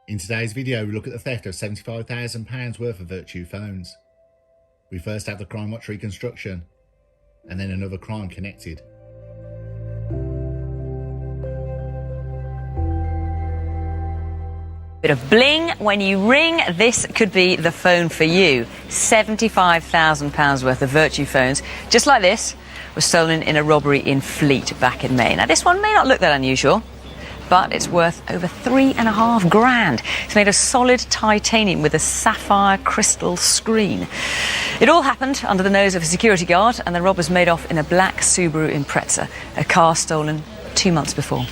In today's video, we look at the theft of £75,000 worth of Vertu phones. We first have the crime watch reconstruction, and then another crime connected. Bit of bling when you ring. This could be the phone for you. £75,000 worth of Vertu phones, just like this, was stolen in a robbery in Fleet back in May. Now, this one may not look that unusual, but it's worth over £3.5 grand. It's made of solid titanium with a sapphire crystal screen. It all happened under the nose of a security guard, and the robbers made off in a black Subaru Impreza, a car stolen 2 months before.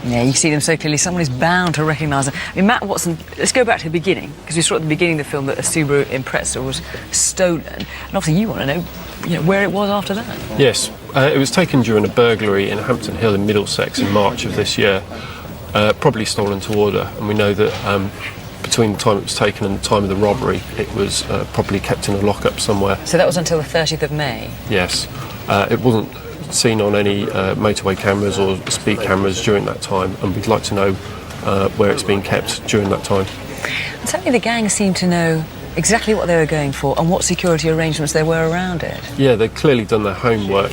Yeah, you see them so clearly. Someone is bound to recognise them. I mean, Matt Watson, let's go back to the beginning, because we saw at the beginning of the film that a Subaru Impreza was stolen. And obviously you want to know, where it was after that. Yes, it was taken during a burglary in Hampton Hill in Middlesex in March of this year, probably stolen to order. And we know that between the time it was taken and the time of the robbery, it was probably kept in a lockup somewhere. So that was until the 30th of May? Yes. It wasn't seen on any motorway cameras or speed cameras during that time, and we'd like to know where it's been kept during that time. And certainly the gang seemed to know exactly what they were going for and what security arrangements there were around it. Yeah, they'd clearly done their homework.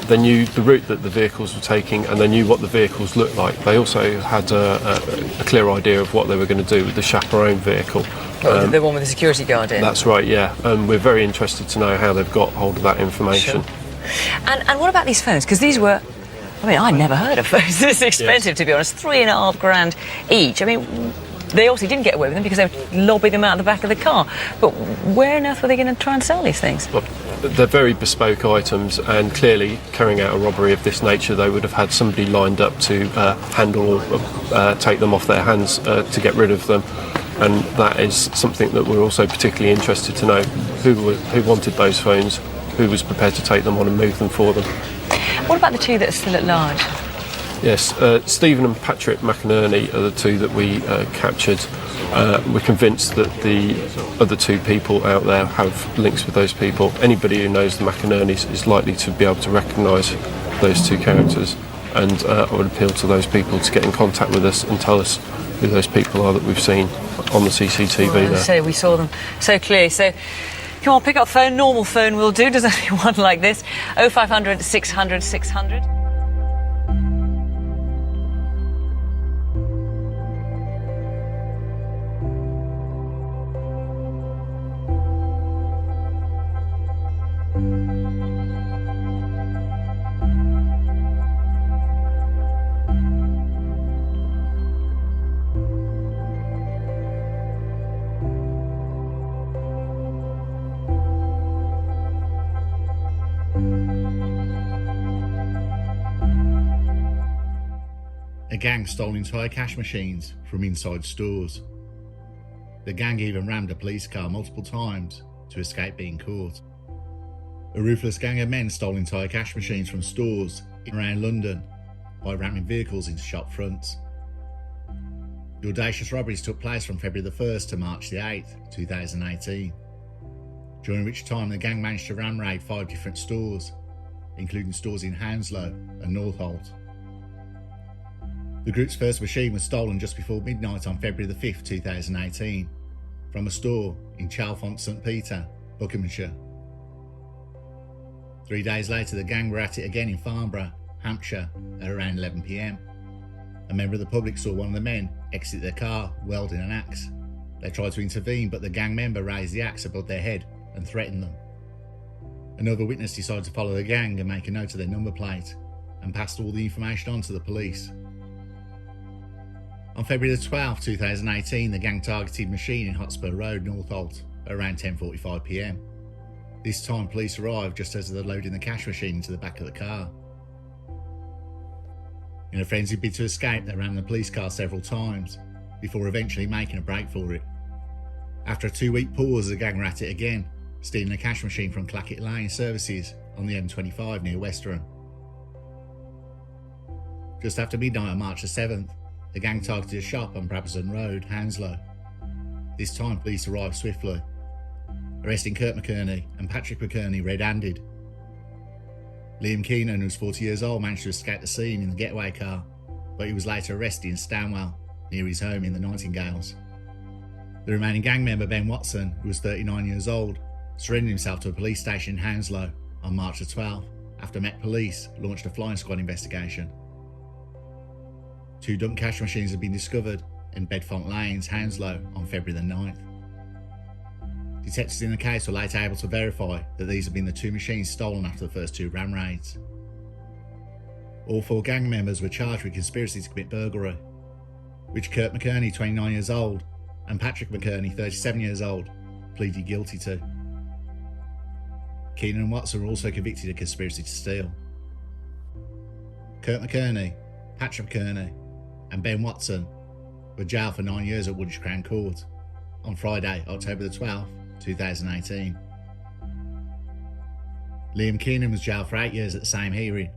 They knew the route that the vehicles were taking, and they knew what the vehicles looked like. They also had a clear idea of what they were going to do with the chaperone vehicle. The one with the security guard in? That's right, yeah. And we're very interested to know how they've got hold of that information. Sure. And what about these phones? Because these were, I'd never heard of phones this expensive, yes. To be honest, $3,500 each. I mean, they obviously didn't get away with them because they would lobby them out of the back of the car. But where on earth were they going to try and sell these things? Well, they're very bespoke items, and clearly carrying out a robbery of this nature, they would have had somebody lined up to handle or take them off their hands to get rid of them. And that is something that we're also particularly interested to know: who wanted those phones, who was prepared to take them on and move them for them. What about the two that are still at large? Yes, Stephen and Patrick Mcinerney are the two that we captured. We're convinced that the other two people out there have links with those people. Anybody who knows the Mcinerneys is likely to be able to recognise those two characters, and I would appeal to those people to get in contact with us and tell us who those people are that we've seen on the CCTV there. So we saw them so clearly. So come on, pick up phone. Normal phone will do. Does anyone like this? 0500 600 600. A gang stole entire cash machines from inside stores. The gang even rammed a police car multiple times to escape being caught. A ruthless gang of men stole entire cash machines from stores around London by ramming vehicles into shop fronts. The audacious robberies took place from February the 1st to March the 8th, 2018, during which time the gang managed to ram raid 5 different stores, including stores in Hounslow and Northolt. The group's first machine was stolen just before midnight on February the 5th, 2018, from a store in Chalfont St Peter, Buckinghamshire. 3 days later, the gang were at it again in Farnborough, Hampshire, at around 11 p.m. A member of the public saw one of the men exit their car wielding an axe. They tried to intervene, but the gang member raised the axe above their head and threatened them. Another witness decided to follow the gang and make a note of their number plate and passed all the information on to the police. On February the 12th, 2018, the gang targeted machine in Hotspur Road, Northolt, at around 10:45 p.m. This time, police arrived just as they were loading the cash machine into the back of the car. In a frenzied bid to escape, they ran the police car several times, before eventually making a break for it. After a 2-week pause, the gang were at it again, stealing a cash machine from Clackett Lane Services on the M25 near Westerham. Just after midnight on March the 7th, the gang targeted a shop on Brabazon Road, Hounslow. This time, police arrived swiftly, arresting Kurt McInerney and Patrick McInerney red-handed. Liam Keenan, who was 40 years old, managed to escape the scene in the getaway car, but he was later arrested in Stanwell, near his home in the Nightingales. The remaining gang member, Ben Watson, who was 39 years old, surrendered himself to a police station in Hounslow on March the 12th, after Met Police launched a flying squad investigation. 2 dumped cash machines had been discovered in Bedfont Lanes, Hounslow, on February the 9th. Detectives in the case were later able to verify that these had been the 2 machines stolen after the first 2 ram raids. All 4 gang members were charged with conspiracy to commit burglary. which Kurt McInerney, 29 years old, and Patrick McInerney, 37 years old, pleaded guilty to. Keenan and Watson were also convicted of conspiracy to steal. Kurt McInerney, Patrick McInerney, and Ben Watson were jailed for 9 years at Woolwich Crown Court on Friday, October the 12th, 2018. Liam Keenan was jailed for 8 years at the same hearing.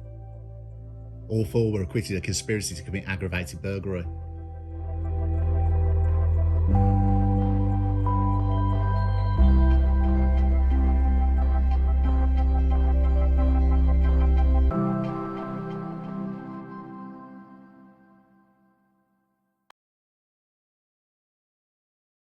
All four were acquitted of conspiracy to commit aggravated burglary.